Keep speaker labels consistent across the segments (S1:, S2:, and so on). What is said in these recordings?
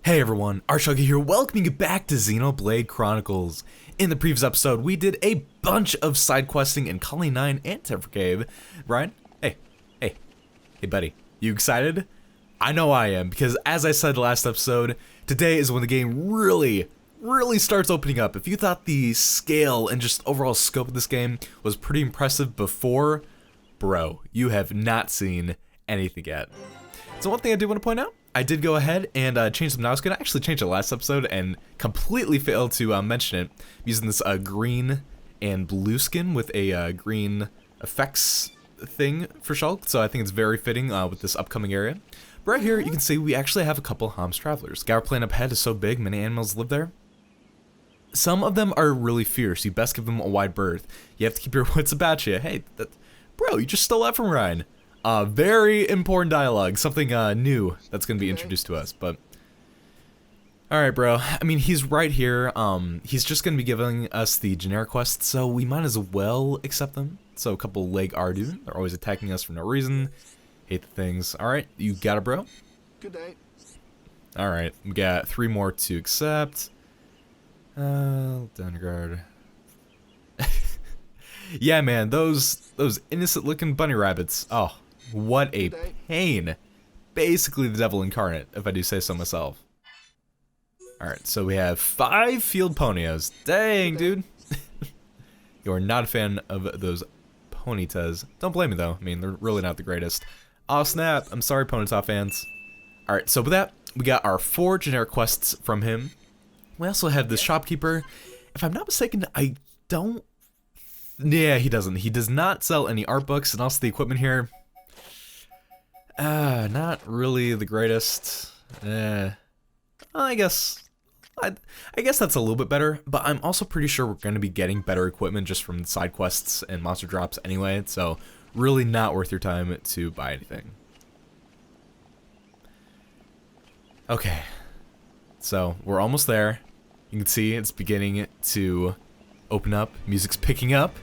S1: Hey everyone, ArchTalko here, welcoming you back to Xenoblade Chronicles. In the previous episode, we did a bunch of side questing in Colony 9 and Temper Cave. Ryan, hey buddy, you excited? I know I am, because as I said last episode, today is when the game really starts opening up. If you thought the scale and just overall scope of this game was pretty impressive before, bro, you have not seen anything yet. So one thing I did want to point out, I did go ahead and change some skin. I actually changed it last episode and completely failed to mention it. I'm using this green and blue skin with a green effects thing for Shulk, so I think it's very fitting with this upcoming area. But right here, you can see we actually have a couple Homs travelers. GAUR plain up ahead is so big, many animals live there. Some of them are really fierce. You best give them a wide berth. You have to keep your wits about you. Hey, bro, you just stole that from Ryan. Very important dialogue, something new that's gonna be introduced to us, but... Alright, bro, I mean, he's right here, he's just gonna be giving us the generic quests, so we might as well accept them. So a couple Leg Ardu, they're always attacking us for no reason. Hate the things. Alright, you got it, bro?
S2: Good day.
S1: Alright, we got 3 more to accept. Down guard. Yeah, man, those innocent-looking bunny rabbits. Oh, what a pain. Basically the devil incarnate, if I do say so myself. Alright, so we have 5 field ponios. Dang, dude. You are not a fan of those ponytas. Don't blame me, though. I mean, they're really not the greatest. Oh, snap. I'm sorry, Ponyta fans. Alright, so with that, we got our 4 generic quests from him. We also have the shopkeeper. If I'm not mistaken, I don't... Yeah, he doesn't. He does not sell any art books, and also the equipment here... not really the greatest. I guess that's a little bit better, but I'm also pretty sure we're going to be getting better equipment just from the side quests and monster drops anyway, so really not worth your time to buy anything. Okay, so we're almost there. You can see it's beginning to open up, music's picking up.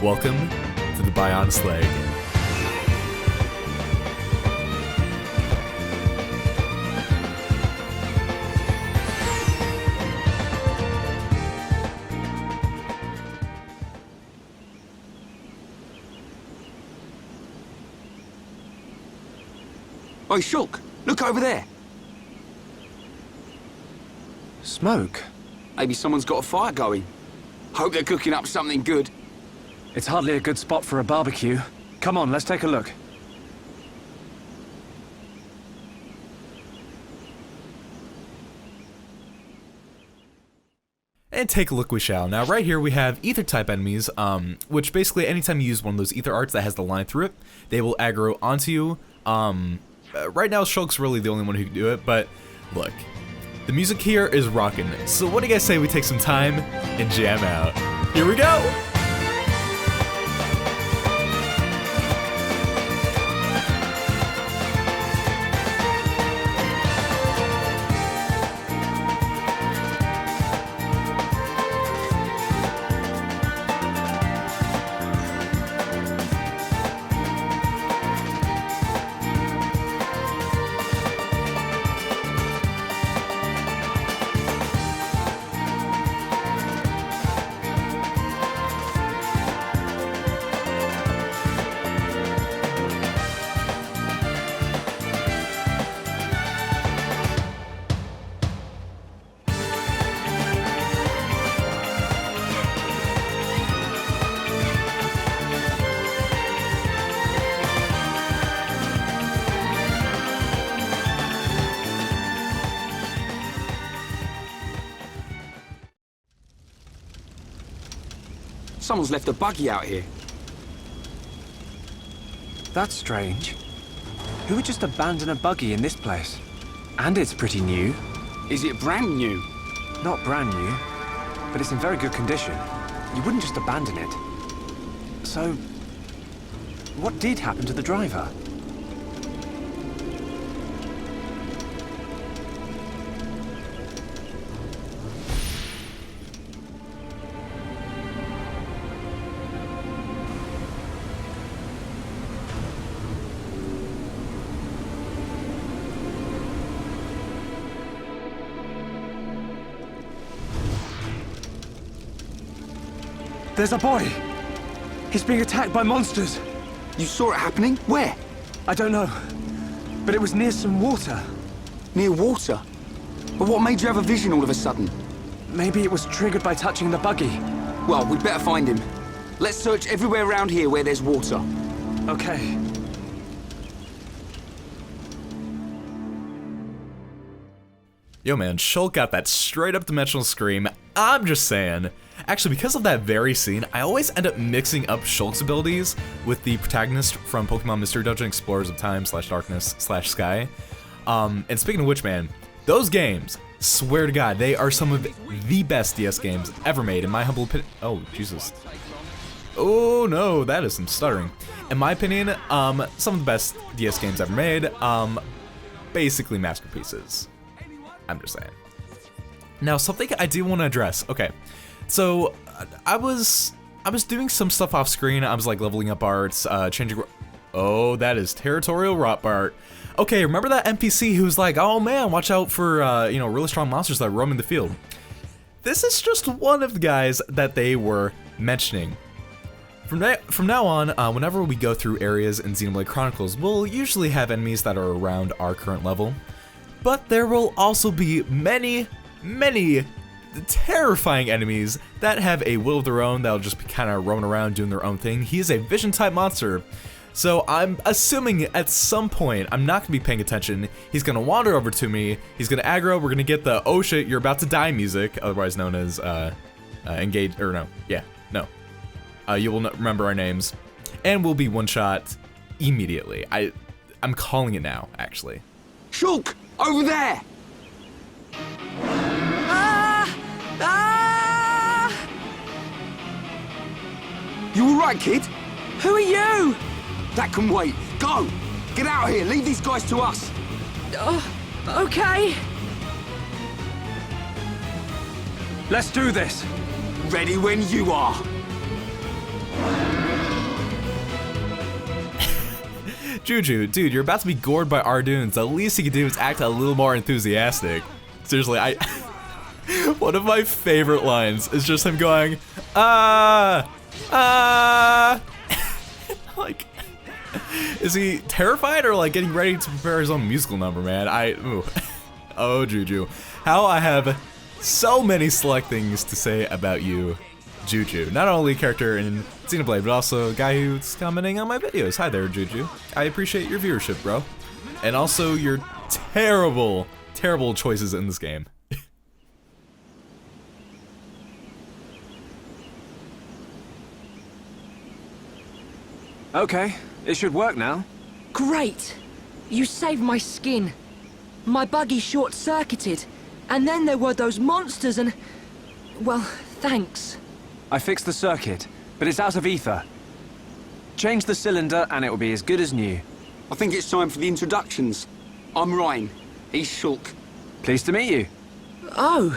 S1: Welcome to the Bionis Leg.
S2: Oi, Shulk, look over there.
S3: Smoke?
S2: Maybe someone's got a fire going. Hope they're cooking up something good.
S3: It's hardly a good spot for a barbecue. Come on, let's take a look.
S1: And take a look we shall. Now right here we have ether type enemies, which basically anytime you use one of those ether arts that has the line through it, they will aggro onto you. Right now Shulk's really the only one who can do it, but look, the music here is rockin'. So what do you guys say we take some time and jam out? Here we go!
S2: Someone's left a buggy out here.
S3: That's strange. Who would just abandon a buggy in this place? And it's pretty new.
S2: Is it brand new?
S3: Not brand new, but it's in very good condition. You wouldn't just abandon it. So, what did happen to the driver? There's a boy. He's being attacked by monsters.
S2: You saw it happening? Where?
S3: I don't know, but it was near some water.
S2: Near water? But what made you have a vision all of a sudden?
S3: Maybe it was triggered by touching the buggy.
S2: Well, we'd better find him. Let's search everywhere around here where there's water.
S3: Okay.
S1: Yo man, Shulk got that straight up dimensional scream. I'm just saying. Actually, because of that very scene, I always end up mixing up Shulk's abilities with the protagonist from Pokemon Mystery Dungeon Explorers of Time / Darkness / Sky. And speaking of which, man, those games, swear to God, they are some of the best DS games ever made, in my humble opinion. Oh, Jesus. Oh no, that is some stuttering. In my opinion, some of the best DS games ever made, basically masterpieces. I'm just saying. Now, something I do want to address. Okay, so I was doing some stuff off screen. I was like leveling up arts, changing. Oh, that is territorial Rotbart. Okay, remember that NPC who's like, oh man, watch out for really strong monsters that roam in the field. This is just one of the guys that they were mentioning. From now on, whenever we go through areas in Xenoblade Chronicles, we'll usually have enemies that are around our current level. But there will also be many, many terrifying enemies that have a will of their own that'll just be kind of roaming around doing their own thing. He is a vision type monster. So I'm assuming at some point, I'm not going to be paying attention, he's going to wander over to me, he's going to aggro, we're going to get the oh shit, you're about to die music, otherwise known as engage, or no, yeah, no. You will not remember our names, and we'll be one shot immediately. I'm calling it now, actually.
S2: Shulk! Over there!
S4: Ah! Ah!
S2: You alright, kid?
S4: Who are you?
S2: That can wait. Go! Get out of here! Leave these guys to us!
S4: Okay.
S3: Let's do this.
S2: Ready when you are.
S1: Juju, dude, you're about to be gored by Arduins. The least you can do is act a little more enthusiastic. Seriously, one of my favorite lines is just him going, like, is he terrified or like getting ready to prepare his own musical number, man? Oh, Juju. How I have so many select things to say about you, Juju. Not only a character in Xenoblade, but also a guy who's commenting on my videos. Hi there, Juju. I appreciate your viewership, bro. And also your terrible, terrible choices in this game.
S3: Okay, it should work now.
S4: Great. You saved my skin. My buggy short-circuited. And then there were those monsters and... well, thanks.
S3: I fixed the circuit, but it's out of ether. Change the cylinder and it will be as good as new.
S2: I think it's time for the introductions. I'm Ryan. He's Shulk.
S3: Pleased to meet you.
S4: Oh,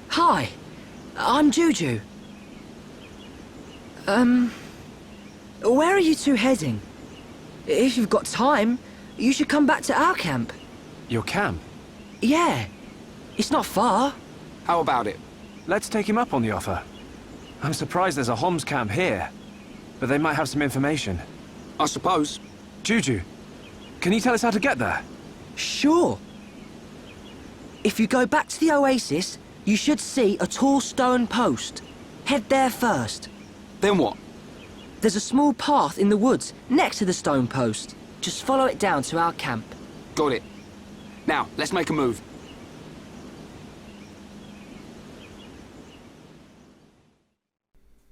S4: hi. I'm Juju. Where are you two heading? If you've got time, you should come back to our camp.
S3: Your camp?
S4: Yeah, it's not far.
S2: How about it?
S3: Let's take him up on the offer. I'm surprised there's a Homs camp here, but they might have some information.
S2: I suppose.
S3: Juju, can you tell us how to get there?
S4: Sure. If you go back to the oasis, you should see a tall stone post. Head there first.
S2: Then what?
S4: There's a small path in the woods next to the stone post. Just follow it down to our camp.
S2: Got it. Now, let's make a move.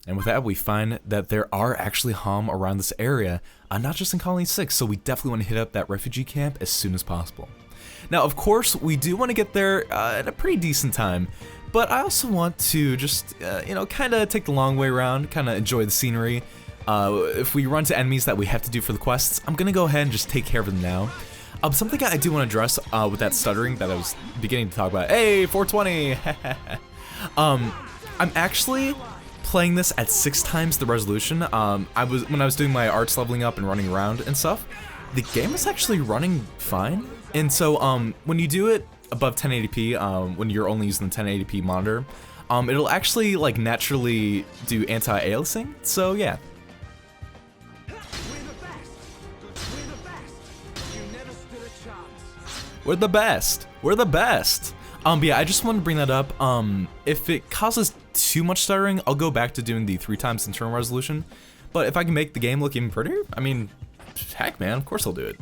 S1: And with that, we find that there are actually Hom around this area, not just in Colony 6, so we definitely want to hit up that refugee camp as soon as possible. Now, of course, we do want to get there at a pretty decent time, but I also want to just, kind of take the long way around, kind of enjoy the scenery. If we run to enemies that we have to do for the quests, I'm going to go ahead and just take care of them now. Something I do want to address with that stuttering that I was beginning to talk about. Hey, 420! I'm actually playing this at 6 times the resolution. When I was doing my arts leveling up and running around and stuff, the game is actually running fine. And so when you do it above 1080p, when you're only using the 1080p monitor, it'll actually like naturally do anti-aliasing. So yeah. We're the best. We're the best. But yeah, I just wanted to bring that up. If it causes too much stuttering, I'll go back to doing the 3x internal resolution. But if I can make the game look even prettier, I mean, heck man, of course I'll do it.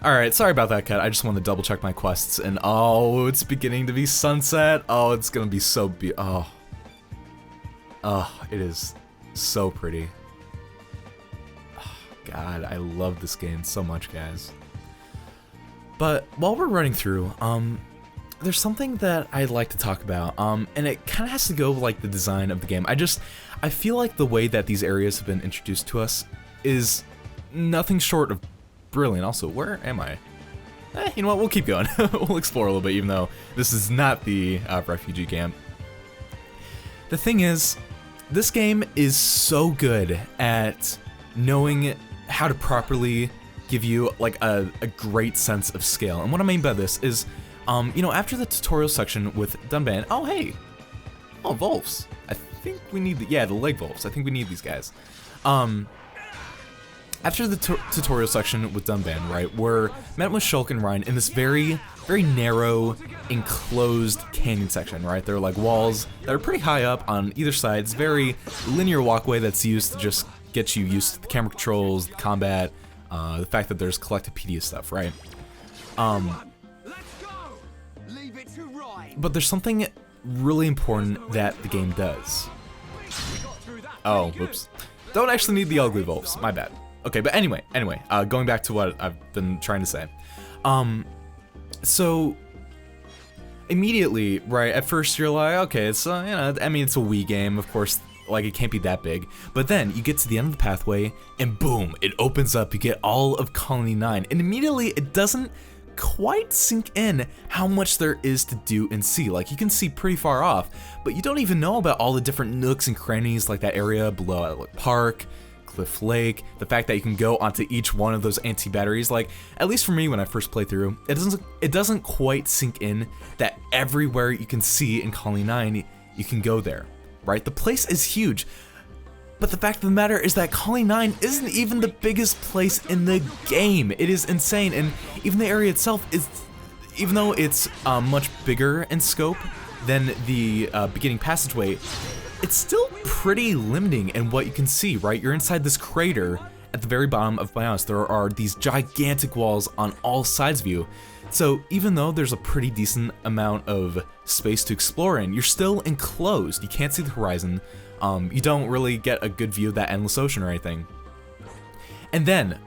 S1: Alright, sorry about that cut. I just wanted to double check my quests, and oh, it's beginning to be sunset. Oh, it's gonna be so it is so pretty. Oh, God, I love this game so much, guys. But while we're running through, there's something that I'd like to talk about, and it kind of has to go with like the design of the game. I feel like the way that these areas have been introduced to us is nothing short of brilliant. Also, where am I? You know what, we'll keep going. We'll explore a little bit, even though this is not the refugee camp. The thing is, this game is so good at knowing how to properly give you like a great sense of scale. And what I mean by this is, you know, after the tutorial section with Dunban, oh hey, oh Volfs. I think we need the leg Volfs. I think we need these guys. After the tutorial section with Dunban, right, we're met with Shulk and Ryan in this very narrow, enclosed canyon section, right? There are like walls that are pretty high up on either side. It's a very linear walkway that's used to just get you used to the camera controls, the combat, the fact that there's Collectivepedia stuff, right? But there's something really important that the game does. Oh, whoops. Don't actually need the ugly Volfs, my bad. Okay, but anyway, going back to what I've been trying to say. So immediately, right, at first you're like, okay, it's, you know, I mean, it's a Wii game, of course, like it can't be that big. But then you get to the end of the pathway and boom, it opens up, you get all of Colony 9, and immediately it doesn't quite sink in how much there is to do and see. Like, you can see pretty far off, but you don't even know about all the different nooks and crannies, like that area below Outlook Park, Cliff Lake, the fact that you can go onto each one of those anti-batteries. Like, at least for me when I first played through, it doesn't quite sink in that everywhere you can see in Colony 9, you can go there, right? The place is huge, but the fact of the matter is that Colony 9 isn't even the biggest place in the game. It is insane, and even the area itself is, even though it's much bigger in scope than the beginning passageway, it's still pretty limiting in what you can see, right? You're inside this crater at the very bottom of Bionis. There are these gigantic walls on all sides of you. So even though there's a pretty decent amount of space to explore in, you're still enclosed. You can't see the horizon. You don't really get a good view of that endless ocean or anything. And then,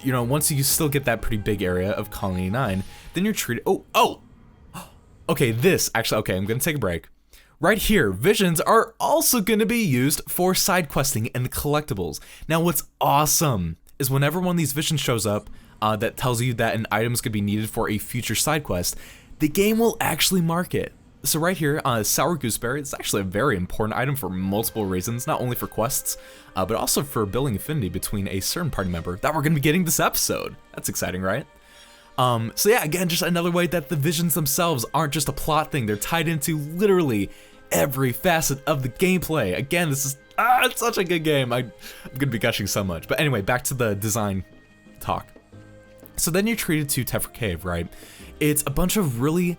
S1: you know, once you still get that pretty big area of Colony 9, then you're treated, okay, I'm gonna take a break. Right here, visions are also going to be used for side questing and collectibles. Now, what's awesome is whenever one of these visions shows up that tells you that an item is going to be needed for a future side quest, the game will actually mark it. So right here, Sour Gooseberry, it's actually a very important item for multiple reasons, not only for quests, but also for building affinity between a certain party member that we're going to be getting this episode. That's exciting, right? So yeah, again, just another way that the visions themselves aren't just a plot thing. They're tied into literally every facet of the gameplay. Again, this is, it's such a good game. I'm gonna be gushing so much. But anyway, back to the design talk. So then you're treated to Tefra Cave, right? It's a bunch of really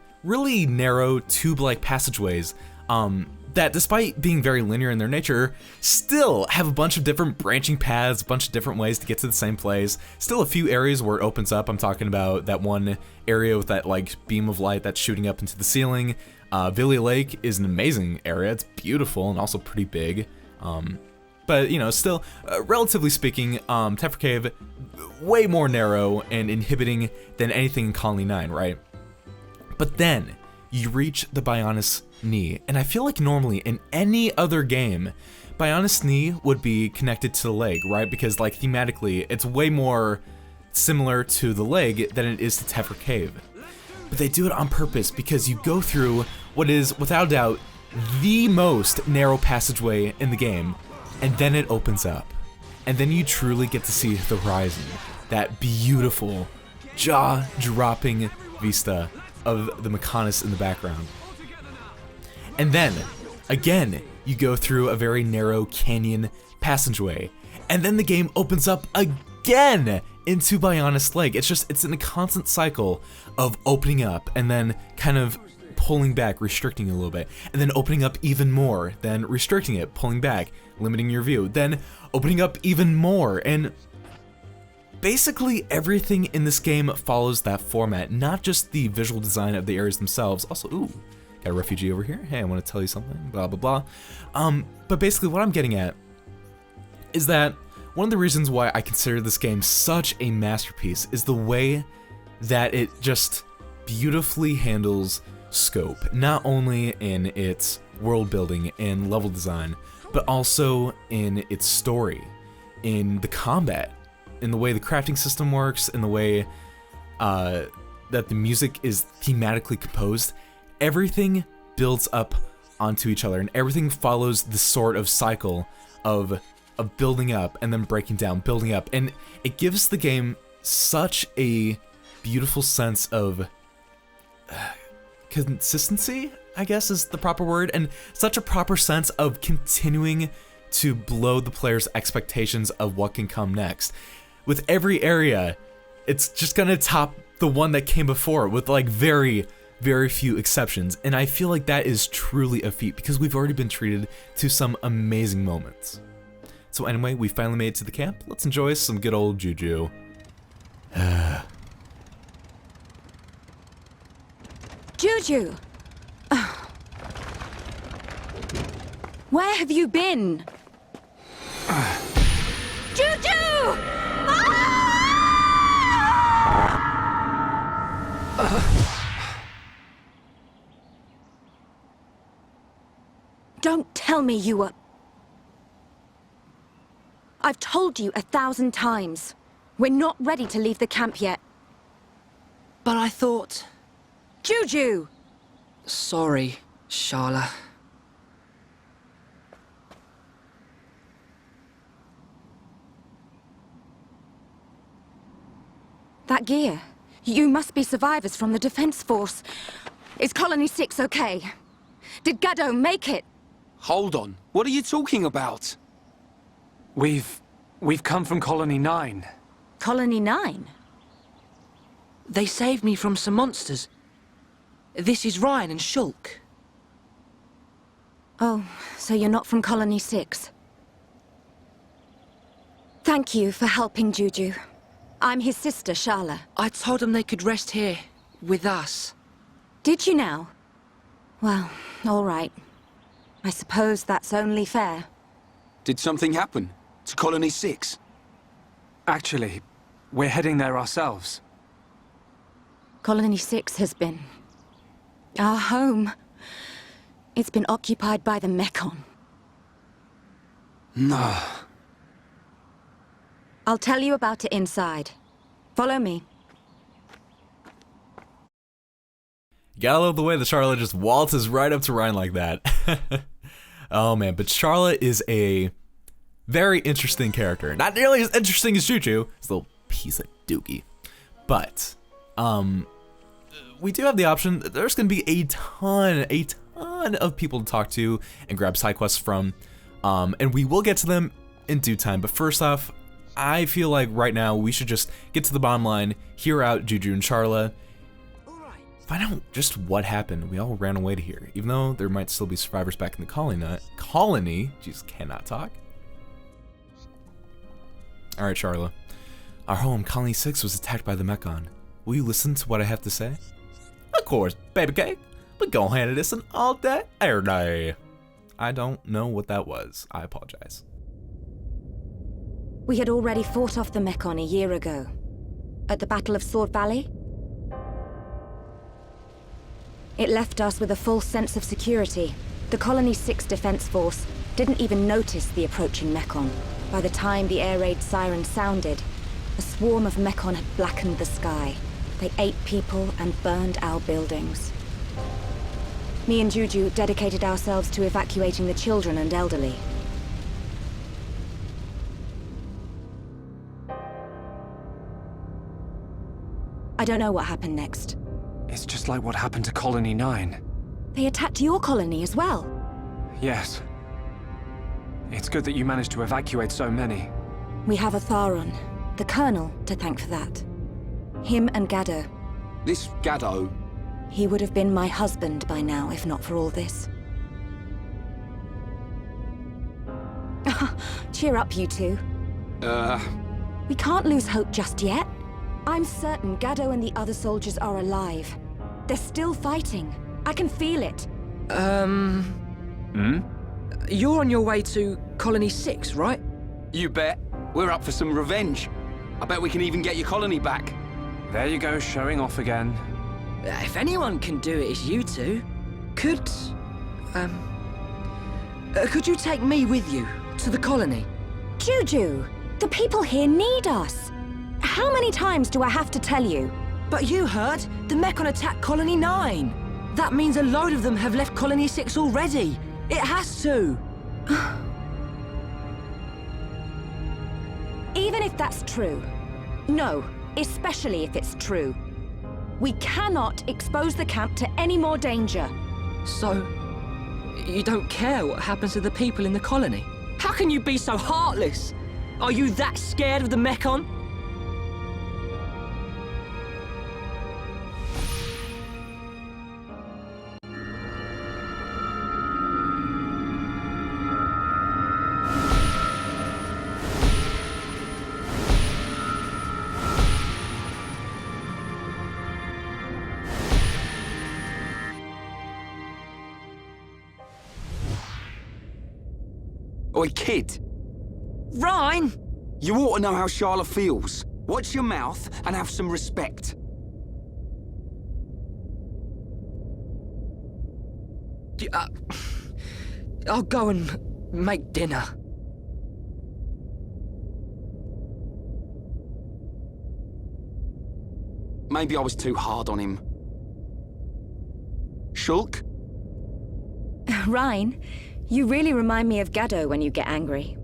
S1: narrow tube-like passageways that, despite being very linear in their nature, still have a bunch of different branching paths, a bunch of different ways to get to the same place. Still a few areas where it opens up. I'm talking about that one area with that like beam of light that's shooting up into the ceiling. Vili Lake is an amazing area. It's beautiful and also pretty big. But you know, still, relatively speaking, Tefra Cave, way more narrow and inhibiting than anything in Colony 9, right? But then you reach the Bionis knee, and I feel like normally in any other game, Bionis knee would be connected to the leg, right? Because like thematically, it's way more similar to the leg than it is to Tefra Cave. But they do it on purpose because you go through what is, without doubt, the most narrow passageway in the game, and then it opens up. And then you truly get to see the horizon, that beautiful, jaw-dropping vista of the Mechonis in the background. And then, again, you go through a very narrow canyon passageway, and then the game opens up again into Bionis Leg. It's in a constant cycle of opening up and then kind of pulling back, restricting a little bit, and then opening up even more, then restricting it, pulling back, limiting your view, then opening up even more, and basically everything in this game follows that format, not just the visual design of the areas themselves. Also, ooh, got a refugee over here. Hey, I want to tell you something, blah, blah, blah. But basically what I'm getting at is that one of the reasons why I consider this game such a masterpiece is the way that it just beautifully handles scope, not only in its world building and level design, but also in its story, in the combat, in the way the crafting system works, in the way that the music is thematically composed. Everything builds up onto each other, and everything follows the sort of cycle of building up and then breaking down, building up, and it gives the game such a beautiful sense of consistency, I guess is the proper word, and such a proper sense of continuing to blow the player's expectations of what can come next. With every area, it's just gonna top the one that came before, with like very, very few exceptions, and I feel like that is truly a feat because we've already been treated to some amazing moments. So anyway, we finally made it to the camp. Let's enjoy some good old Juju.
S5: Juju! Where have you been? Juju! Don't tell me you were... I've told you 1,000 times. We're not ready to leave the camp yet.
S4: But I thought...
S5: Juju!
S4: Sorry, Sharla.
S5: That gear. You must be survivors from the Defense Force. Is Colony 6 okay? Did Gaddo make it?
S2: Hold on. What are you talking about?
S3: We've come from Colony 9.
S5: Colony 9?
S4: They saved me from some monsters. This is Ryan and Shulk.
S5: Oh, so you're not from Colony 6. Thank you for helping Juju. I'm his sister, Sharla.
S4: I told them they could rest here, with us.
S5: Did you now? Well, all right. I suppose that's only fair.
S2: Did something happen to Colony 6?
S3: Actually, we're heading there ourselves.
S5: Colony 6 has been... our home. It's been occupied by the Mechon.
S2: No.
S5: I'll tell you about it inside. Follow me.
S1: Gotta love the way that Sharla just waltzes right up to Ryan like that. Oh man, but Sharla is a very interesting character. Not nearly as interesting as Juju, this little piece of dookie. But, we do have the option. There's gonna be a ton of people to talk to and grab side quests from. And we will get to them in due time. But first off, I feel like right now we should just get to the bottom line, hear out Juju and Sharla, find out just what happened. We all ran away to here, even though there might still be survivors back in the colony. Jesus, cannot talk. All right, Sharla. Our home, Colony 6, was attacked by the Mechon. Will you listen to what I have to say? Of course, baby cake. We're gonna handle this an all day, every day. I don't know what that was. I apologize.
S5: We had already fought off the Mechon a year ago. At the Battle of Sword Valley. It left us with a false sense of security. The Colony 6 Defense Force didn't even notice the approaching Mechon. By the time the air raid siren sounded, a swarm of Mechon had blackened the sky. They ate people and burned our buildings. Me and Juju dedicated ourselves to evacuating the children and elderly. I don't know what happened next.
S3: It's just like what happened to Colony 9.
S5: They attacked your colony as well.
S3: Yes. It's good that you managed to evacuate so many.
S5: We have a Tharon, the Colonel, to thank for that. Him and Gaddo.
S2: This Gaddo,
S5: He would have been my husband by now, if not for all this. Cheer up, you two. We can't lose hope just yet. I'm certain Gaddo and the other soldiers are alive. They're still fighting. I can feel it.
S4: You're on your way to Colony 6, right?
S2: you bet. We're up for some revenge. I bet we can even get your colony back.
S3: There you go, showing off again.
S4: If anyone can do it, it's you two. Could you take me with you to the colony?
S5: Juju, the people here need us. How many times do I have to tell you?
S4: But you heard, the Mechon attacked Colony 9. That means a load of them have left Colony 6 already. It has to.
S5: Even if that's true. No, especially if it's true. We cannot expose the camp to any more danger.
S4: So, you don't care what happens to the people in the colony? How can you be so heartless? Are you that scared of the Mechon?
S2: Oi, kid.
S4: Ryan!
S2: You ought to know how Charlotte feels. Watch your mouth and have some respect.
S4: I'll go and make dinner.
S2: Maybe I was too hard on him. Shulk?
S5: Ryan, you really remind me of Gaddo when you get angry.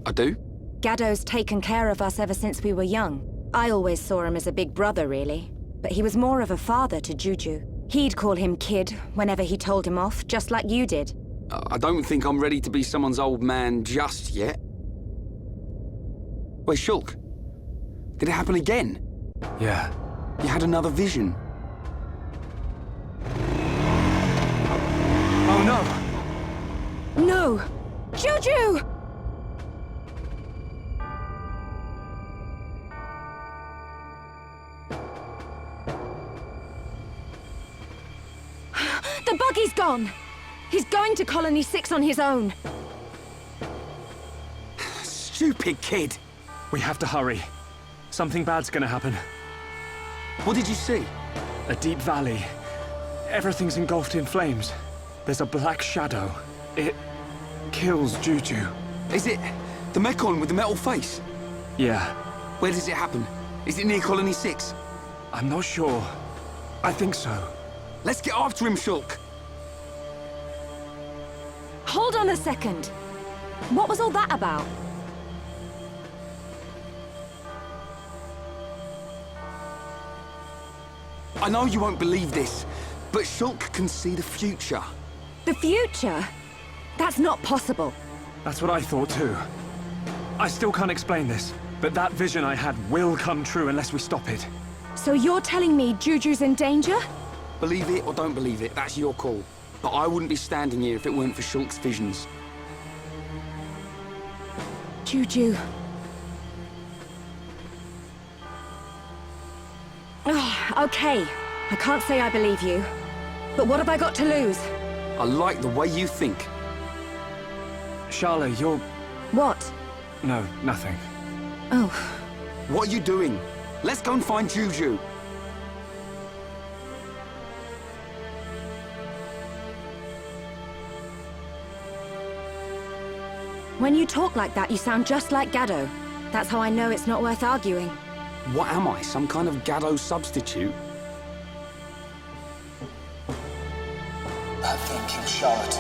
S2: I do?
S5: Gaddo's taken care of us ever since we were young. I always saw him as a big brother, really. But he was more of a father to Juju. He'd call him kid whenever he told him off, just like you did.
S2: I don't think I'm ready to be someone's old man just yet. Wait, Shulk. Did it happen again?
S3: Yeah.
S2: You had another vision.
S3: Oh no!
S5: No! Juju! The buggy's gone! He's going to Colony 6 on his own.
S2: Stupid kid!
S3: We have to hurry. Something bad's gonna happen.
S2: What did you see?
S3: A deep valley. Everything's engulfed in flames. There's a black shadow. It kills Juju.
S2: Is it the Mechon with the metal face?
S3: Yeah.
S2: Where does it happen? Is it near Colony 6?
S3: I'm not sure. I think so.
S2: Let's get after him, Shulk.
S5: Hold on a second. What was all that about?
S2: I know you won't believe this, but Shulk can see the future.
S5: The future? That's not possible.
S3: That's what I thought too. I still can't explain this, but that vision I had will come true unless we stop it.
S5: So you're telling me Juju's in danger?
S2: Believe it or don't believe it, that's your call. But I wouldn't be standing here if it weren't for Shulk's visions.
S5: Juju. Oh, okay. I can't say I believe you. But what have I got to lose?
S2: I like the way you think.
S3: Charlotte, you're...
S5: What?
S3: No, nothing.
S5: Oh.
S2: What are you doing? Let's go and find Juju.
S5: When you talk like that, you sound just like Gaddo. That's how I know it's not worth arguing.
S2: What am I, some kind of Gaddo substitute?
S6: That thing killed Charlotte too.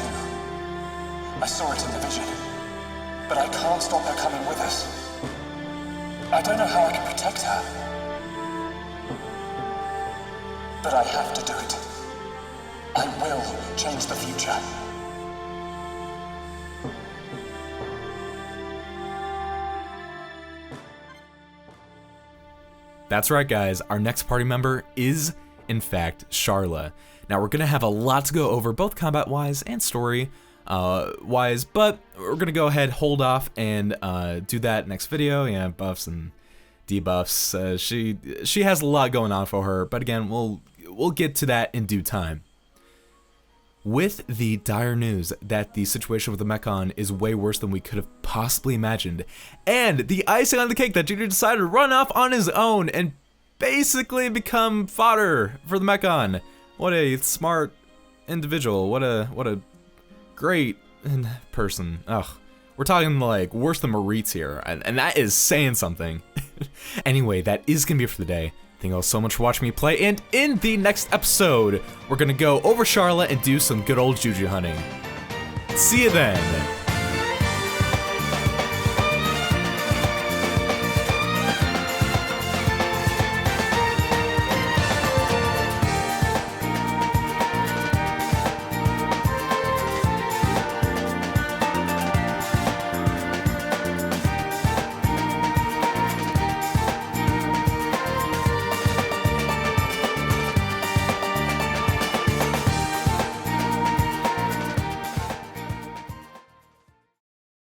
S6: I saw it in the vision. But I can't stop her coming with us. I don't know how I can protect her. But I have to do it. I will change the future.
S1: That's right, guys. Our next party member is, in fact, Sharla. Now, we're going to have a lot to go over, both combat-wise and story-wise, but we're going to go ahead, hold off, and do that next video. Yeah, buffs and debuffs. She has a lot going on for her, but again, we'll get to that in due time. With the dire news that the situation with the Mechon is way worse than we could have possibly imagined, and the icing on the cake that Juju decided to run off on his own and basically become fodder for the Mechon. What a smart individual. What a great person. Ugh. We're talking like worse than Maritz here, and that is saying something. Anyway, that is gonna be it for the day. Thank you all so much for watching me play, and in the next episode, we're gonna go over Sharla and do some good old Juju hunting. See you then!